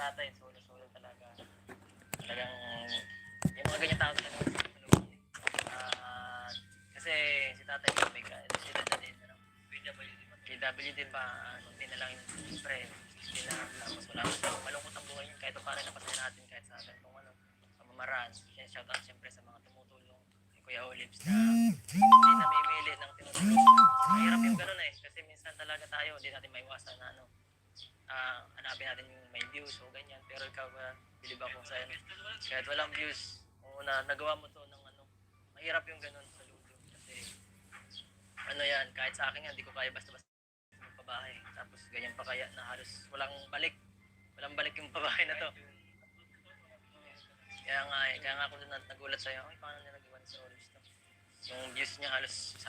tatay, solo-solo talaga. Talagang, yung mga ganyan tao talaga. Kasi si tatay ko may sila na din, ano, PWD pa, kunti na lang yung siyempre, sila, tapos wala ko malungkot ang buhay yun, kahit pa paano napasaya natin kahit sa ganitong ano, pamamaraan. Shoutout siyempre sa mga tumutulong, kay Kuya Olives na hindi namimili ng tinutulong. Mahirap yung ganun eh, kasi minsan talaga tayo, hindi natin maiwasan na ano, hanapin natin yung may views o ganyan, pero ikaw bilib ako sa ano, kahit walang views, kung nagawa mo to ng ano, mahirap yung ganun sa ludo, kasi ano yan, kahit sa akin yan, hindi ko kaya basta-basta magpabahay, tapos ganyan pa kaya na halos walang balik yung pabahay na to. Kaya nga ako nagulat sa'yo, ay paano nila nag-iwan sa Olives to, yung views niya halos